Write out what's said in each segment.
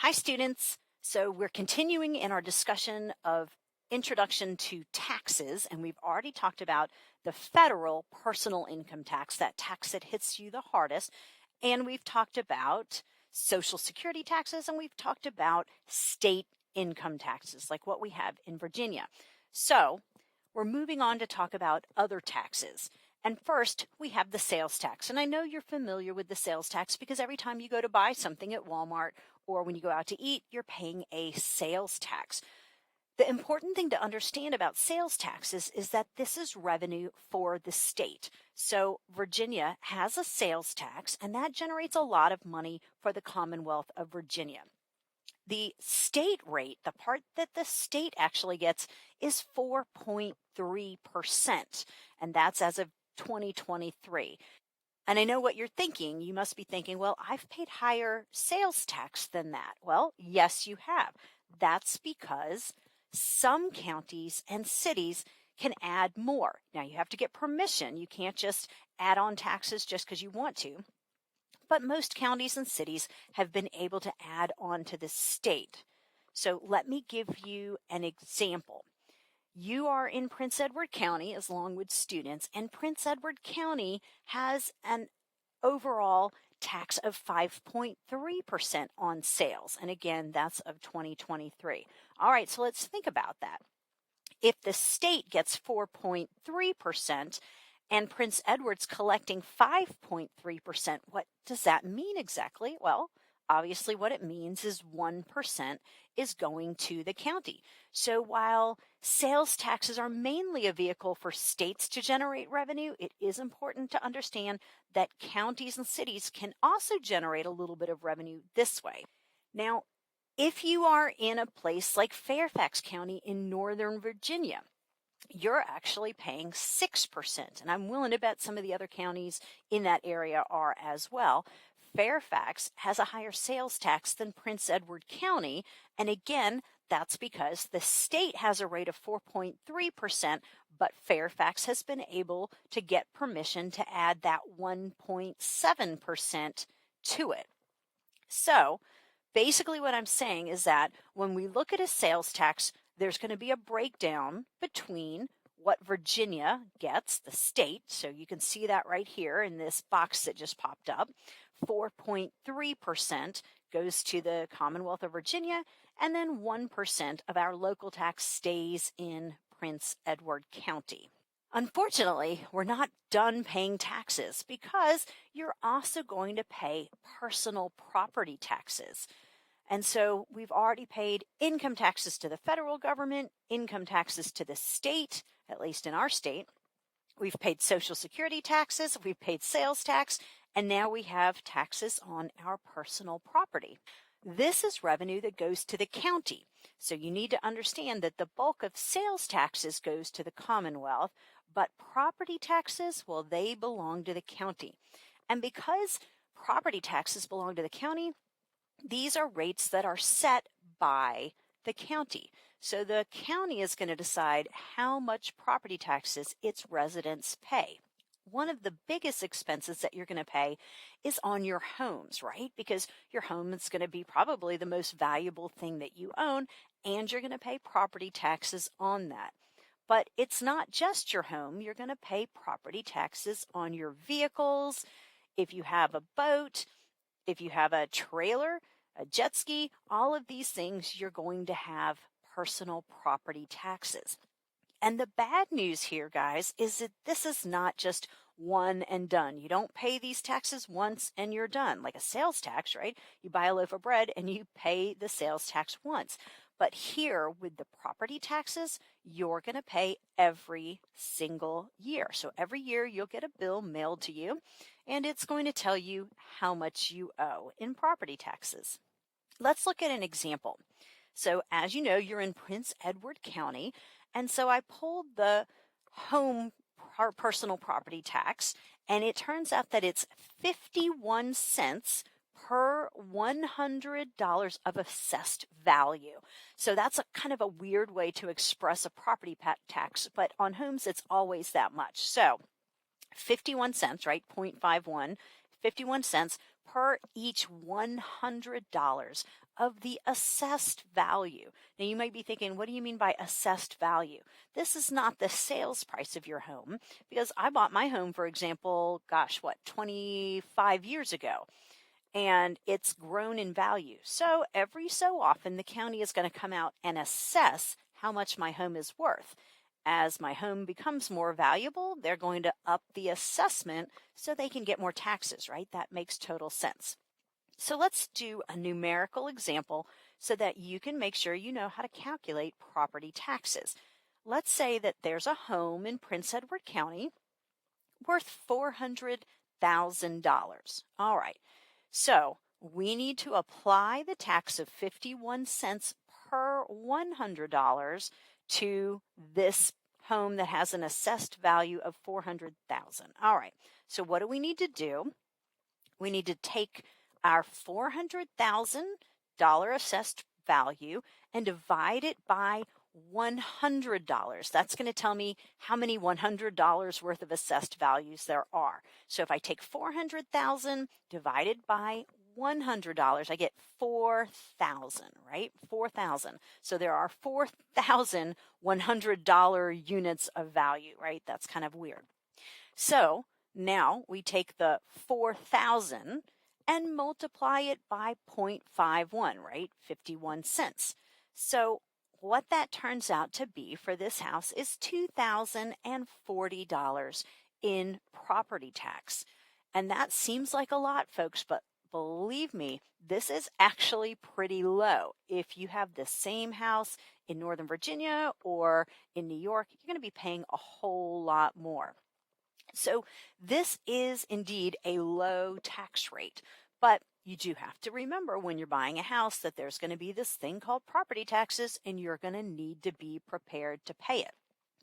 Hi, students. So we're continuing in our discussion of Introduction to Taxes, and we've already talked about the federal personal income tax, that tax that hits you the hardest, and we've talked about Social Security taxes, and we've talked about state income taxes, like what we have in Virginia. So we're moving on to talk about other taxes. And first, we have the sales tax. And I know you're familiar with the sales tax because every time you go to buy something at Walmart or when you go out to eat, you're paying a sales tax. The important thing to understand about sales taxes is that this is revenue for the state. So Virginia has a sales tax, and that generates a lot of money for the Commonwealth of Virginia. The state rate, the part that the state actually gets, is 4.3%, and that's as of 2023. And I know what you're thinking. You must be thinking, well, I've paid higher sales tax than that. Well, yes, you have. That's because some counties and cities can add more. Now, you have to get permission. You can't just add on taxes just because you want to. But most counties and cities have been able to add on to the state. So let me give you an example. You are in Prince Edward County as Longwood students, and Prince Edward County has an overall tax of 5.3% on sales. And again, that's of 2023. All right, so let's think about that. If the state gets 4.3%, and Prince Edward's collecting 5.3%. What does that mean exactly? Well, obviously what it means is 1% is going to the county. So while sales taxes are mainly a vehicle for states to generate revenue, it is important to understand that counties and cities can also generate a little bit of revenue this way. Now, if you are in a place like Fairfax County in Northern Virginia, you're actually paying 6%. And I'm willing to bet some of the other counties in that area are as well. Fairfax has a higher sales tax than Prince Edward County. And again, that's because the state has a rate of 4.3%, but Fairfax has been able to get permission to add that 1.7% to it. So basically what I'm saying is that when we look at a sales tax, there's going to be a breakdown between what Virginia gets, the state, so you can see that right here in this box that just popped up. 4.3% goes to the Commonwealth of Virginia, and then 1% of our local tax stays in Prince Edward County. Unfortunately, we're not done paying taxes because you're also going to pay personal property taxes. And so we've already paid income taxes to the federal government, income taxes to the state, at least in our state. We've paid Social Security taxes, we've paid sales tax, and now we have taxes on our personal property. This is revenue that goes to the county. So you need to understand that the bulk of sales taxes goes to the Commonwealth, but property taxes, well, they belong to the county. And because property taxes belong to the county, these are rates that are set by the county. So the county is going to decide how much property taxes its residents pay. One of the biggest expenses that you're going to pay is on your homes, right? Because your home is going to be probably the most valuable thing that you own, and you're going to pay property taxes on that. But it's not just your home. You're going to pay property taxes on your vehicles. If you have a boat, if you have a trailer, a jet ski, all of these things, you're going to have personal property taxes. And the bad news here, guys, is that this is not just one and done. You don't pay these taxes once and you're done. Like a sales tax, right? You buy a loaf of bread and you pay the sales tax once. But here with the property taxes, you're going to pay every single year. So every year you'll get a bill mailed to you, and it's going to tell you how much you owe in property taxes. Let's look at an example. So as you know, you're in Prince Edward County, and so I pulled the home personal property tax, and it turns out that it's 51 cents per $100 of assessed value. So that's a kind of a weird way to express a property tax, but on homes it's always that much. So 51 cents, right? 0.51, 51 cents per each $100 of the assessed value. Now, you might be thinking, what do you mean by assessed value? This is not the sales price of your home, because I bought my home, for example, 25 years ago, and it's grown in value. So every so often, the county is going to come out and assess how much my home is worth. As my home becomes more valuable, they're going to up the assessment so they can get more taxes, right? That makes total sense. So let's do a numerical example so that you can make sure you know how to calculate property taxes. Let's say that there's a home in Prince Edward County worth $400,000. All right, so we need to apply the tax of 51 cents per $100 to this home that has an assessed value of $400,000. All right, so what do we need to do? We need to take our $400,000 assessed value and divide it by $100. That's going to tell me how many $100 worth of assessed values there are. So if I take 400,000 divided by $100, I get 4,000, right? 4,000. So there are 4,000 $100 units of value, right? That's kind of weird. So now we take the 4,000 and multiply it by 0.51, right? 51 cents. So what that turns out to be for this house is $2,040 in property tax. And that seems like a lot, folks, but believe me, this is actually pretty low. If you have the same house in Northern Virginia or in New York, you're going to be paying a whole lot more. So this is indeed a low tax rate, but you do have to remember when you're buying a house that there's going to be this thing called property taxes, and you're going to need to be prepared to pay it.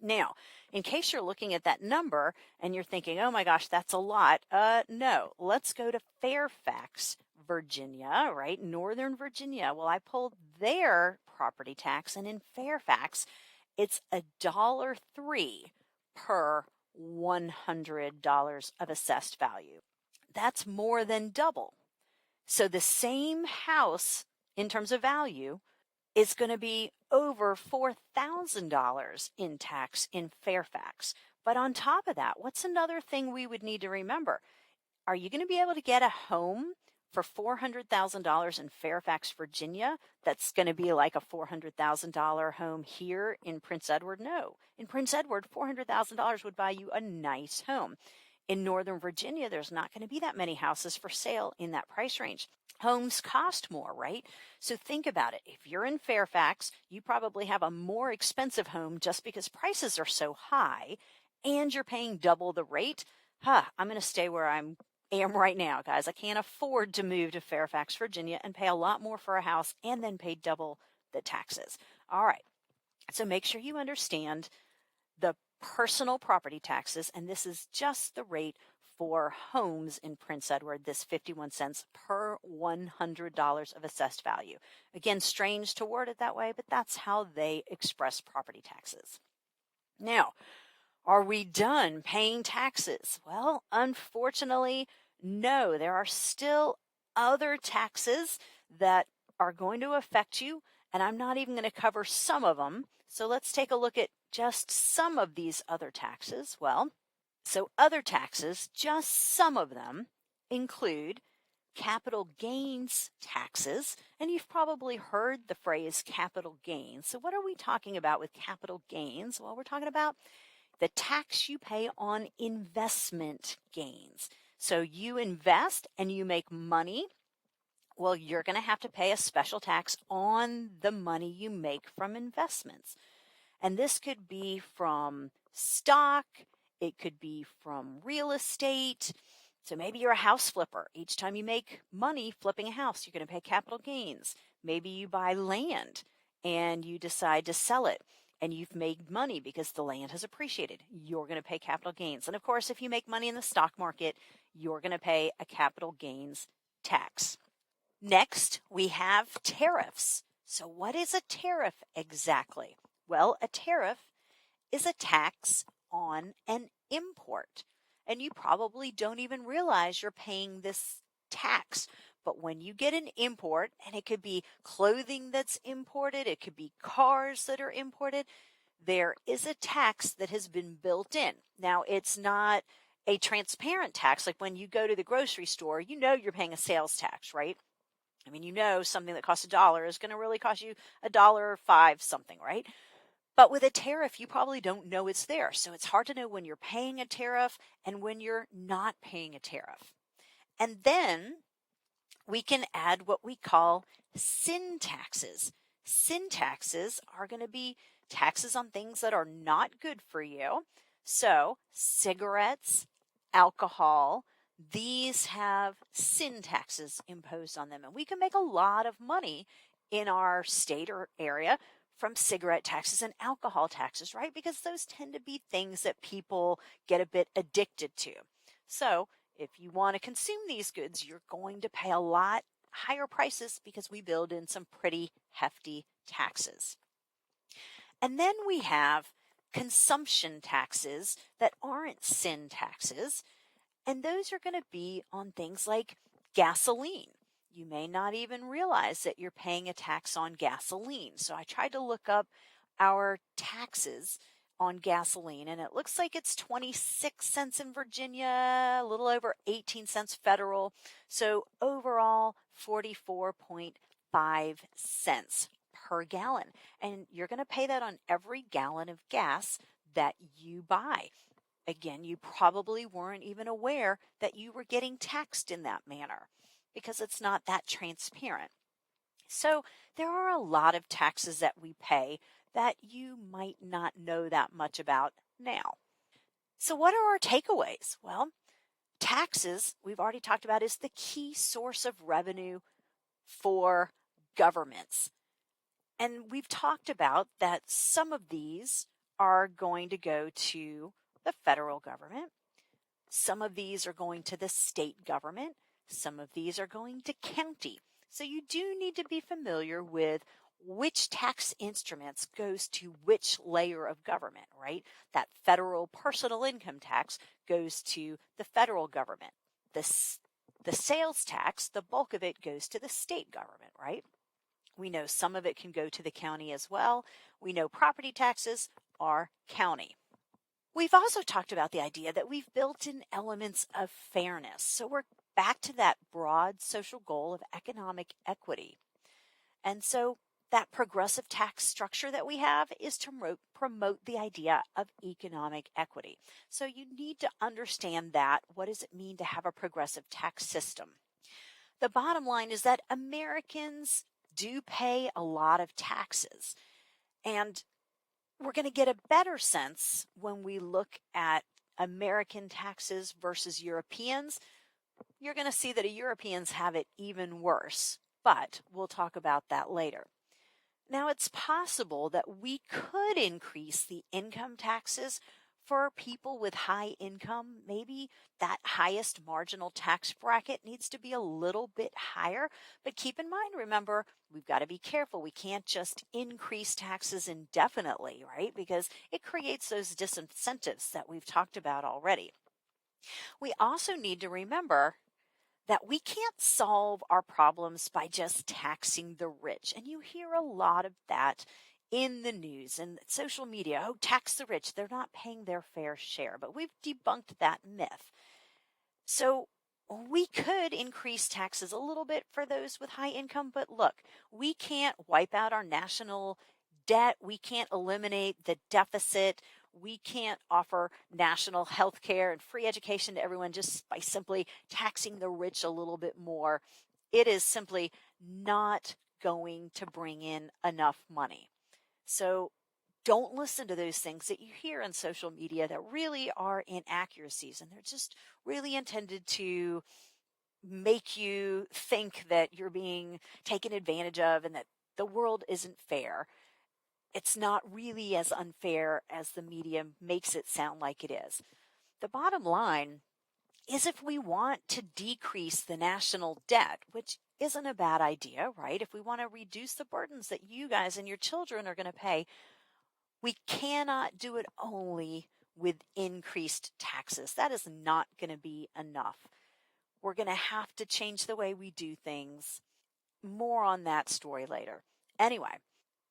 Now, in case you're looking at that number and you're thinking, oh my gosh, that's a lot. No, let's go to Fairfax, Virginia, right? Northern Virginia. Well, I pulled their property tax, and in Fairfax, it's $1.03 per $100 of assessed value. That's more than double. So the same house in terms of value is going to be over $4,000 in tax in Fairfax. But on top of that, what's another thing we would need to remember? Are you going to be able to get a home for $400,000 in Fairfax, Virginia, that's going to be like a $400,000 home here in Prince Edward? No. In Prince Edward, $400,000 would buy you a nice home. In Northern Virginia, there's not going to be that many houses for sale in that price range. Homes cost more, right? So think about it. If you're in Fairfax, you probably have a more expensive home just because prices are so high and you're paying double the rate. I'm going to stay where I am right now, guys. I can't afford to move to Fairfax, Virginia and pay a lot more for a house and then pay double the taxes. All right. So make sure you understand the personal property taxes, and this is just the rate for homes in Prince Edward, this 51 cents per $100 of assessed value. Again, strange to word it that way, but that's how they express property taxes. Now, are we done paying taxes? Well, unfortunately, no. There are still other taxes that are going to affect you, and I'm not even going to cover some of them. So let's take a look at just some of these other taxes. Well, so other taxes, just some of them, include capital gains taxes. And you've probably heard the phrase capital gains. So what are we talking about with capital gains? Well, we're talking about the tax you pay on investment gains. So you invest and you make money. Well, you're going to have to pay a special tax on the money you make from investments. And this could be from stock, it could be from real estate. So maybe you're a house flipper. Each time you make money flipping a house, you're going to pay capital gains. Maybe you buy land and you decide to sell it and you've made money because the land has appreciated. You're going to pay capital gains. And of course, if you make money in the stock market, you're going to pay a capital gains tax. Next, we have tariffs. So what is a tariff exactly? Well, a tariff is a tax on an import. And you probably don't even realize you're paying this tax. But when you get an import, and it could be clothing that's imported, it could be cars that are imported, there is a tax that has been built in. Now, it's not a transparent tax. Like when you go to the grocery store, you know you're paying a sales tax, right? I mean, you know something that costs $1 is going to really cost you $1.05 something, right? But with a tariff, you probably don't know it's there. So it's hard to know when you're paying a tariff and when you're not paying a tariff. And then we can add what we call sin taxes. Sin taxes are going to be taxes on things that are not good for you. So cigarettes, alcohol, these have sin taxes imposed on them. And we can make a lot of money in our state or area from cigarette taxes and alcohol taxes, right? Because those tend to be things that people get a bit addicted to. So if you want to consume these goods, you're going to pay a lot higher prices because we build in some pretty hefty taxes. And then we have consumption taxes that aren't sin taxes, and those are going to be on things like gasoline. You may not even realize that you're paying a tax on gasoline. So I tried to look up our taxes on gasoline, and it looks like it's 26 cents in Virginia, a little over 18 cents federal. So overall, 44.5 cents per gallon. And you're going to pay that on every gallon of gas that you buy. Again, you probably weren't even aware that you were getting taxed in that manner because it's not that transparent. So there are a lot of taxes that we pay that you might not know that much about now. So what are our takeaways? Well, taxes, we've already talked about, is the key source of revenue for governments. And we've talked about that some of these are going to go to the federal government. Some of these are going to the state government. Some of these are going to county. So you do need to be familiar with which tax instruments goes to which layer of government, right? That federal personal income tax goes to the federal government. The sales tax, the bulk of it goes to the state government, right? We know some of it can go to the county as well. We know property taxes are county. We've also talked about the idea that we've built in elements of fairness. So we're back to that broad social goal of economic equity. And so that progressive tax structure that we have is to promote the idea of economic equity. So you need to understand that. What does it mean to have a progressive tax system? The bottom line is that Americans do pay a lot of taxes. And we're going to get a better sense when we look at American taxes versus Europeans. You're going to see that Europeans have it even worse, but we'll talk about that later. Now, it's possible that we could increase the income taxes for people with high income. Maybe that highest marginal tax bracket needs to be a little bit higher. But keep in mind, remember, we've got to be careful. We can't just increase taxes indefinitely, right? Because it creates those disincentives that we've talked about already. We also need to remember that we can't solve our problems by just taxing the rich. And you hear a lot of that in the news and social media. Oh, tax the rich. They're not paying their fair share. But we've debunked that myth. So we could increase taxes a little bit for those with high income. But look, we can't wipe out our national debt. We can't eliminate the deficit. We can't offer national health care and free education to everyone just by simply taxing the rich a little bit more. It is simply not going to bring in enough money. So don't listen to those things that you hear on social media that really are inaccuracies, and they're just really intended to make you think that you're being taken advantage of and that the world isn't fair. It's not really as unfair as the media makes it sound like it is. The bottom line is, if we want to decrease the national debt, which isn't a bad idea, right? If we want to reduce the burdens that you guys and your children are going to pay, we cannot do it only with increased taxes. That is not going to be enough. We're going to have to change the way we do things. More on that story later. Anyway,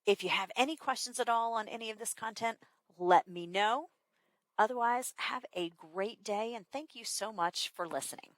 if you have any questions at all on any of this content, let me know. Otherwise, have a great day and thank you so much for listening.